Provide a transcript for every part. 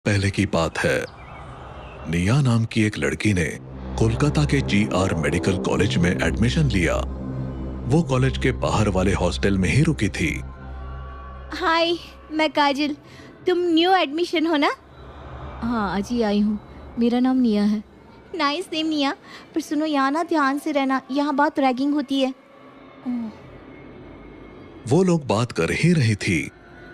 पहले की बात है, निया नाम की एक लड़की ने कोलकाता के GR मेडिकल कॉलेज में एडमिशन लिया। वो कॉलेज के बाहर वाले हॉस्टल में ही रुकी थी। हाय, मैं काजल। तुम न्यू एडमिशन हो ना? हाँ, आज ही आई हूँ। मेरा नाम निया है। नाइस नेम निया। पर सुनो, यहाँ ना ध्यान से रहना, यहाँ बहुत रैगिंग होती है। वो लोग बात कर ही रही थी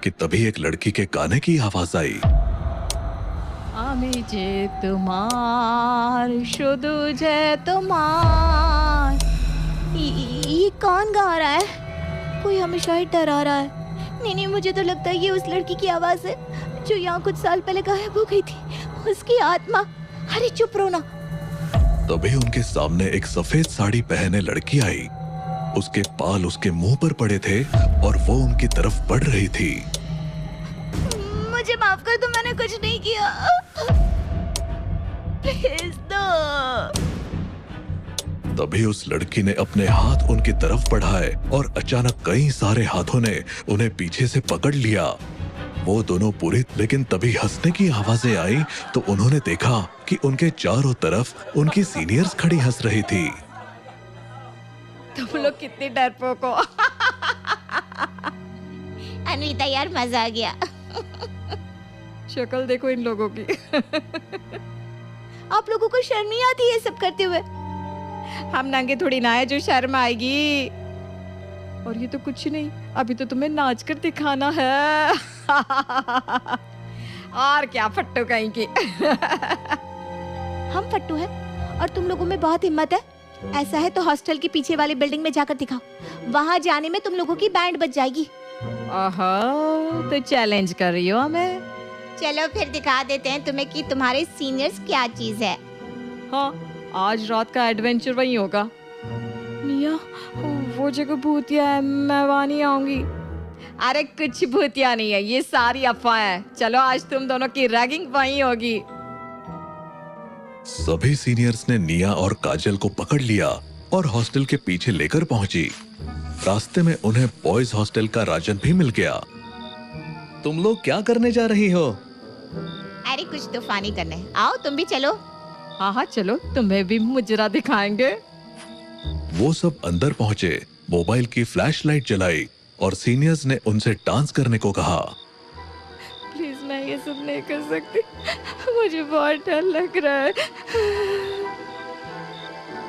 कि तभी एक लड़की के गाने की आवाज आई। আমি যে তোমার শুধু যে তোমার। ये कौन गा रहा है? कोई हमें शायद डरा रहा है। नहीं, मुझे तो लगता है ये उस लड़की की आवाज है जो यहाँ कुछ साल पहले गायब हो गई थी। उसकी आत्मा। अरे चुप रहो ना। तभी उनके सामने एक सफेद साड़ी पहने लड़की आई। उसके बाल उसके मुंह पर पड़े थे और वो उनकी तरफ बढ़ रही थी। मुझे माफ कर दो, मैंने कुछ नहीं किया। प्लीज दो। तभी उस लड़की ने अपने हाथ उनकी तरफ बढ़ाए और अचानक कई सारे हाथों ने उन्हें पीछे से पकड़ लिया। वो दोनों पूरी, लेकिन तभी हंसने की आवाजें आई तो उन्होंने देखा कि उनके चारों तरफ उनकी सीनियर्स खड़ी हंस रही थी। तुम लोग कितने डरपोक हो। अनीता यार, मजा आ गया। शक्ल देखो इन लोगों की। आप लोगों को शर्म नहीं आती ये सब करते हुए? हम नंगे थोड़ी ना है जो शर्म आएगी। और ये तो कुछ नहीं, अभी तो तुम्हें नाच कर दिखाना है। और क्या फट्टू कहीं की। हम फट्टू हैं और तुम लोगों में बहुत हिम्मत है। ऐसा है तो हॉस्टल के पीछे वाली बिल्डिंग में जाकर दिखाओ। वहां जाने में तुम लोगों की बैंड बज जाएगी। तो चैलेंज कर रही हो हमें? चलो फिर दिखा देते हैं तुम्हें कि तुम्हारे सीनियर्स क्या चीज है। हाँ, आज रात का एडवेंचर वही होगा। निया, वो जगह भूतिया है, मैं वहाँ नहीं आऊंगी। अरे कुछ भूतिया नहीं है, ये सारी अफवाह है। चलो आज तुम दोनों की रैगिंग वही होगी। सभी सीनियर्स ने निया और काजल को पकड़ लिया और हॉस्टल के पीछे लेकर पहुंची। रास्ते में उन्हें बॉयज हॉस्टल का राजन भी मिल गया। तुम लोग क्या करने जा रही हो? अरे कुछ तूफानी करने। आओ तुम भी चलो। हाँ चलो, तुम्हें भी मुजरा दिखाएंगे। वो सब अंदर पहुंचे, मोबाइल की फ्लैशलाइट जलाई और सीनियर्स ने उनसे डांस करने को कहा। प्लीज, मैं ये सब नहीं कर सकती। मुझे बहुत डर लग रहा है।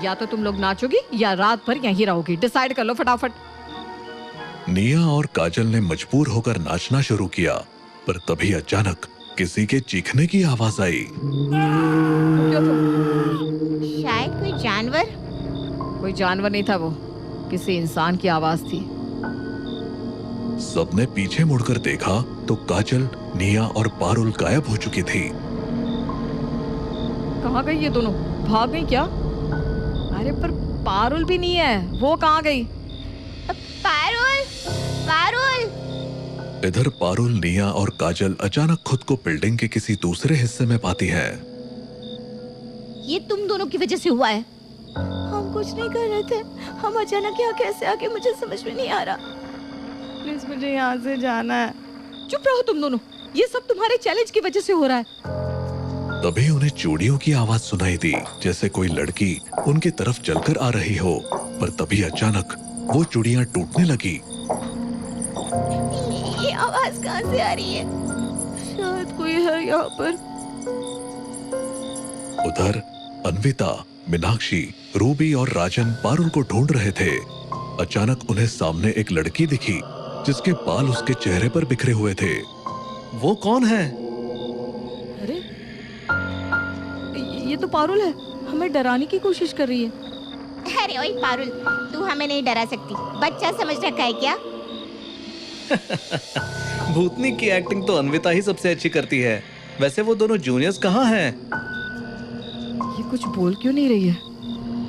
या तो तुम लोग नाचोगी या रात भर यहीं रहोगी। डिसाइड कर लो फटाफट। निया और काजल ने मजबूर होकर नाचना शुरू किया, पर तभी अचानक किसी के चीखने की आवाज आई। शायद कोई जानवर। कोई जानवर नहीं था, वो किसी इंसान की आवाज थी। सबने पीछे मुड़कर देखा तो काजल, निया और पारुल गायब हो चुकी थी। कहाँ गई ये दोनों? भाग गई क्या? अरे पर पारुल भी नहीं है, वो कहाँ गई? पारुल, पारुल। इधर पारुल, निया और काजल अचानक खुद को बिल्डिंग के किसी दूसरे हिस्से में पाती हैं। ये तुम दोनों की वजह से हुआ है। हम कुछ नहीं कर रहे थे। हम अचानक यहाँ कैसे आके, मुझे समझ में नहीं आ रहा। प्लीज मुझे यहाँ से जाना है। चुप रहो तुम दोनों, ये सब तुम्हारे चैलेंज की वजह से हो रहा है। तभी उन्हें चूड़ियों की आवाज सुनाई दी, जैसे कोई लड़की उनकी तरफ चलकर आ रही हो। पर तभी अचानक वो चूड़ियां टूटने लगी। ये आवाज कहाँ से आ रही है? शायद कोई है यहाँ पर। उधर अन्विता, मीनाक्षी, रूबी और राजन पारुल को ढूंढ रहे थे। अचानक उन्हें सामने एक लड़की दिखी जिसके बाल उसके चेहरे पर बिखरे हुए थे। वो कौन है? अरे ये तो पारुल है, हमें डराने की कोशिश कर रही है। अरे ओए पारुल, तू हमें नहीं डरा सकती। बच्चा समझ रखा है क्या? भूतनी की एक्टिंग तो अन्विता ही सबसे अच्छी करती है। वैसे वो दोनों जूनियर्स कहाँ हैं? ये कुछ बोल क्यों नहीं रही है?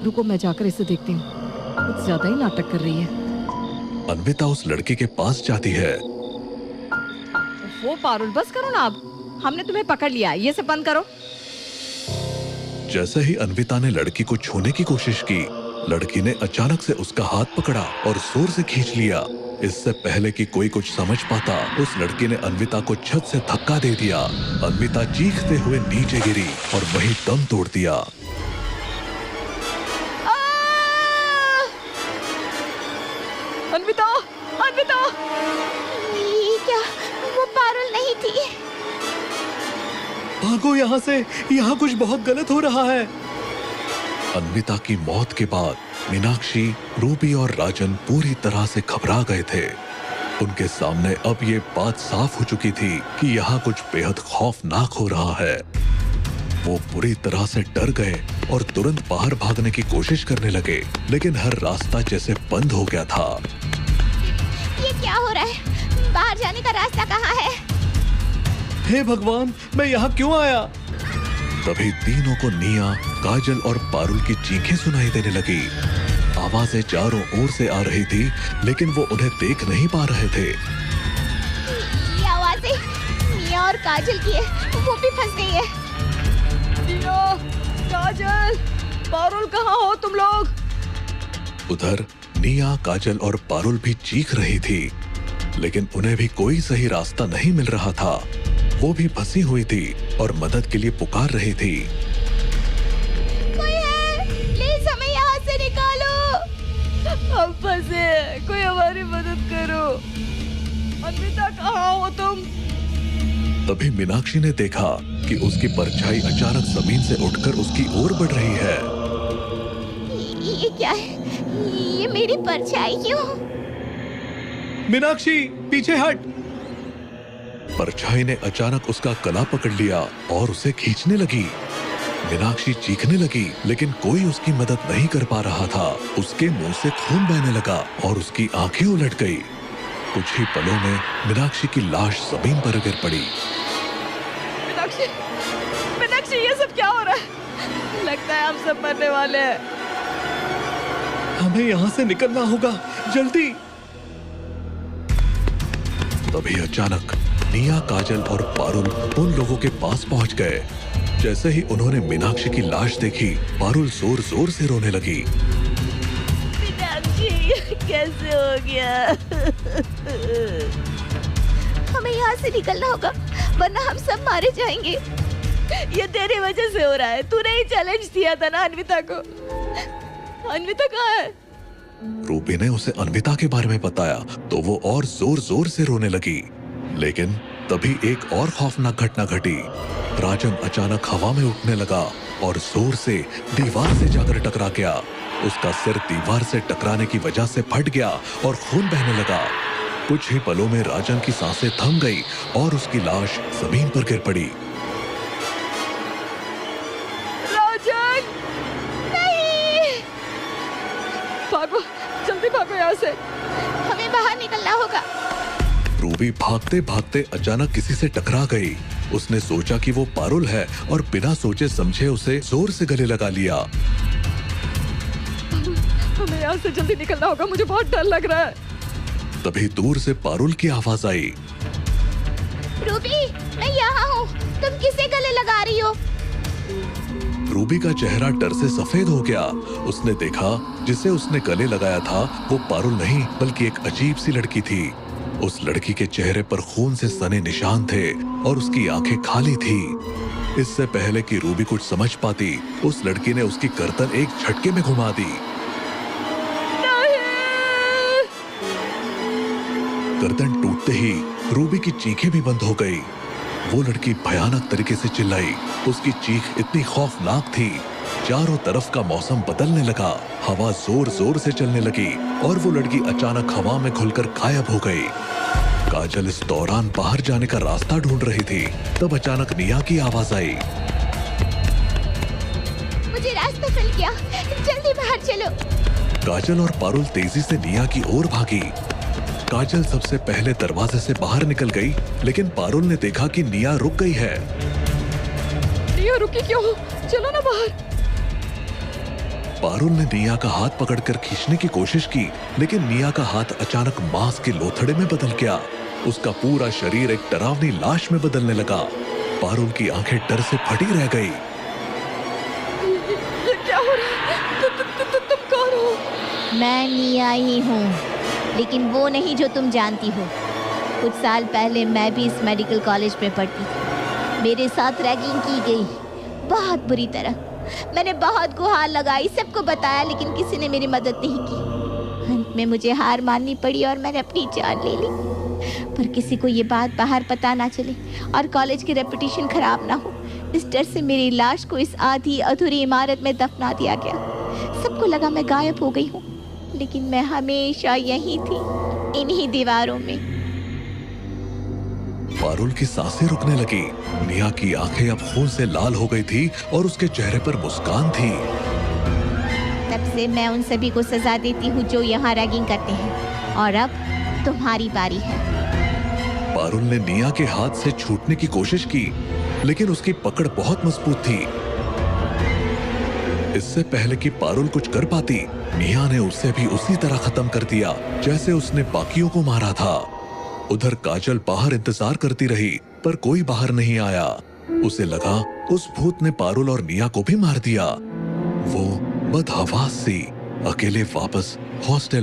रुको, मैं जाकर इसे देखती हूँ। कुछ ज्यादा ही नाटक कर रही है। अन्विता उस लड़के के पास जाती है। वो पारुल, बस करो ना अब। हमने तुम्हें पकड़ लिया, ये सब बंद करो। जैसे ही अन्विता ने लड़की को छूने की कोशिश की, लड़की ने अचानक से उसका हाथ पकड़ा और जोर से खींच लिया। इससे पहले कि कोई कुछ समझ पाता, उस लड़की ने अन्विता को छत से धक्का दे दिया। अन्विता चीखते हुए नीचे गिरी और वहीं दम तोड़ दिया। अन्विता, अन्विता! ये क्या? वो पारुल नहीं थी। भागो यहाँ से, यहाँ कुछ बहुत गलत हो रहा है। अन्विता की मौत के बाद मीनाक्षी, रूबी और राजन पूरी तरह से घबरा गए थे। उनके सामने अब ये बात साफ हो चुकी थी कि यहाँ कुछ बेहद खौफनाक हो रहा है। वो पूरी तरह से डर गए और तुरंत बाहर भागने की कोशिश करने लगे, लेकिन हर रास्ता जैसे बंद हो गया था। ये क्या हो रहा है? बाहर जाने का रास्ता कहाँ है? हे भगवान, मैं यहाँ क्यों आया? तभी तीनों को निया, काजल और पारुल की चीखें सुनाई देने लगी। आवाजें चारों ओर से आ रही थी, लेकिन वो उन्हें देख नहीं पा रहे थे। ये आवाजें निया और काजल की है। वो भी फंस गई है। निया, काजल, पारुल कहाँ हो तुम लोग? उधर निया, काजल और पारुल भी चीख रही थी, लेकिन उन्हें भी कोई सही रास्ता नहीं मिल रहा था। वो भी फंसी हुई थी और मदद के लिए पुकार रही थी। कोई है? प्लीज हमें यहाँ से निकालो। हम फंसे, कोई हमारी मदद करो। अन्विता कहाँ हो तुम? तभी मीनाक्षी ने देखा कि उसकी परछाई अचानक जमीन से उठकर उसकी ओर बढ़ रही है। ये क्या है? ये मेरी परछाई क्यों? मीनाक्षी, पीछे हट। परछाई ने अचानक उसका गला पकड़ लिया और उसे खींचने लगी। मीनाक्षी चीखने लगी, लेकिन कोई उसकी मदद नहीं कर पा रहा था। उसके मुंह से खून बहने लगा और उसकी आंखें उलट गई। कुछ ही पलों में मीनाक्षी की लाश जमीन पर गिर पड़ी। मीनाक्षी, मीनाक्षी, ये सब क्या हो रहा है? लगता है हम सब मरने वाले हैं। हमें यहाँ से निकलना होगा, जल्दी। तभी अचानक निया, काजल और पारुल उन लोगों के पास पहुंच गए। जैसे ही उन्होंने मीनाक्षी की लाश देखी, पारुल जोर जोर से रोने लगी। मीनाक्षी, कैसे हो गया? हमें यहाँ से निकलना होगा, वरना हम सब मारे जाएंगे। ये तेरी वजह से हो रहा है। तूने ही चैलेंज दिया था ना अन्विता को। अन्विता कहाँ है? रूबी ने उसे अन्विता के बारे में बताया तो वो और जोर जोर से रोने लगी। लेकिन तभी एक और खौफनाक घटना घटी। राजन अचानक हवा में उठने लगा और जोर से दीवार से जाकर टकरा गया। उसका सिर दीवार से टकराने की वजह से फट गया और खून बहने लगा। कुछ ही पलों में राजन की सांसें थम गई और उसकी लाश जमीन पर गिर पड़ी। राजन! नहीं! भागो, जल्दी भागो यहाँ से। हमें बाहर निकलना होगा। रूबी भागते भागते अचानक किसी से टकरा गई। उसने सोचा कि वो पारुल है और बिना सोचे समझे उसे जोर से गले लगा लिया। हमें यहाँ से जल्दी निकलना होगा, मुझे बहुत डर लग रहा है। तभी दूर से पारुल की आवाज आई। रूबी, मैं यहाँ हूँ। तुम किसे गले लगा रही हो? रूबी का चेहरा डर से सफेद हो गया। उसने देखा जिसे उसने गले लगाया था वो पारुल नहीं बल्कि एक अजीब सी लड़की थी। उस लड़की के चेहरे पर खून से सने निशान थे और उसकी आंखें खाली थी। इससे पहले कि रूबी कुछ समझ पाती, उस लड़की ने उसकी गर्दन एक झटके में घुमा दी। गर्दन टूटते ही रूबी की चीखें भी बंद हो गई। वो लड़की भयानक तरीके से चिल्लाई। उसकी चीख इतनी खौफनाक थी। चारों तरफ का मौसम बदलने लगा। हवा जोर जोर से चलने लगी और वो लड़की अचानक हवा में घुलकर गायब हो गई। काजल इस दौरान बाहर जाने का रास्ता ढूंढ रही थी। तब अचानक निया की आवाज आई। मुझे रास्ता मिल गया, जल्दी बाहर चलो। काजल और पारुल तेजी से निया की ओर भागी। काजल सबसे पहले दरवाजे से बाहर निकल गई, लेकिन पारुल ने देखा कि निया रुक गई है। निया रुकी क्यों? चलो ना बाहर। पारुल ने निया का हाथ पकड़कर खींचने की कोशिश की, लेकिन निया का हाथ अचानक मांस के लोथड़े में बदल गया। उसका पूरा शरीर एक डरावनी लाश में बदलने लगा। पारुल की आंखें डर से फटी रह गई। ये क्या हो रहा है? तुम कौन हो? मैं निया ही हूँ। लेकिन वो नहीं जो तुम जानती हो। कुछ साल पहले मैं भी इस मेडिकल कॉलेज में पढ़ती थी। मेरे साथ रैगिंग की गई, बहुत बुरी तरह। मैंने बहुत गुहार लगाई, सबको बताया, लेकिन किसी ने मेरी मदद नहीं की। अंत में मुझे हार माननी पड़ी और मैंने अपनी जान ले ली। पर किसी को ये बात बाहर पता ना चले और कॉलेज की रेपुटेशन खराब ना हो, इस डर से मेरी लाश को इस आधी अधूरी इमारत में दफना दिया गया। सबको लगा मैं गायब हो गई हूँ, लेकिन मैं हमेशा यहीं थी, इन्हीं दीवारों में। पारुल की सांसें रुकने लगी। निया की आंखें अब खून से लाल हो गई थी और उसके चेहरे पर मुस्कान थी। तब से मैं उन सभी को सजा देती हूँ जो यहाँ रैगिंग करते हैं, और अब तुम्हारी बारी है। पारुल ने निया के हाथ से छूटने की कोशिश की, लेकिन उसकी पकड़ बहुत मजबूत थी। इससे पहले कि पारुल कुछ कर पाती, निया ने उसे भी उसी तरह खत्म कर दिया जैसे उसने बाकियों को मारा था। उधर काजल बाहर इंतजार करती रही, पर कोई बाहर नहीं आया। उसे लगा उस भूत ने पारुल और निया को भी मार दिया। वो बदहवास सी अकेले वापस हॉस्टल